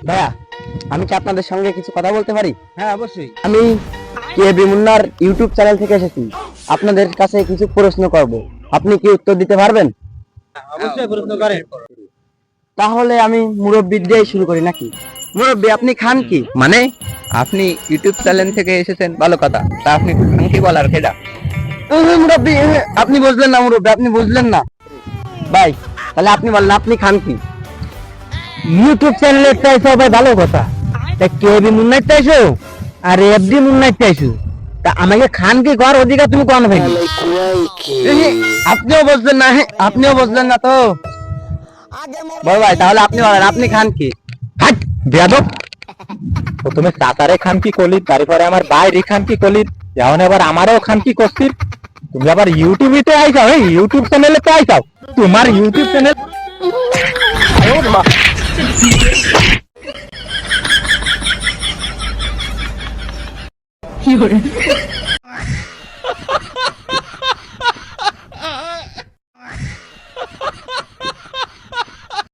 ভাইয়া, আমি কি আপনাদের সঙ্গে কিছু কথা বলতে পারি? হ্যাঁ অবশ্যই। আমি কেবি মুন্নার ইউটিউব চ্যানেল থেকে এসেছি। আপনাদের কাছে কিছু প্রশ্ন করব, আপনি কি উত্তর দিতে পারবেন? অবশ্যই প্রশ্ন করেন। তাহলে আমি মুরব্বি দিয়ে শুরু করি নাকি? মুরব্বি, আপনি খান কি? মানে আপনি ইউটিউব চ্যানেল থেকে এসেছেন, ভালো কথা। তা আপনি খান কি বলার খেডা? মুরব্বি, আপনি বুঝলেন না মুরব্বি, আপনি বুঝলেন না। ভাই, তাহলে আপনি বলেন, আপনি খান কি? ইউটিউব চ্যানেলে চাইছো ভাই, ভালো কথা। তা কেবি মুন্নাইতে চাইছো আর এফডি মুন্নাইতে চাইছো, তা আমাকে খান কি কর অধিকার তুমি কোন ভাই? আপনিও বুঝলেন না, আপনিও বুঝলেন না তো। বড় ভাই, তাহলে আপনি বলেন, আপনি খান কি? হাট বেয়াদব, প্রথমে চাচারে খান কি কলি, তারপরে আমার বাইরে খান কি কলি, এখন আবার আমারও খান কি করছিস। তুমি আবার ইউটিউবে আইসাও, ইউটিউব চ্যানেলে তো আইসাও, তোমার ইউটিউব চ্যানেল।有人。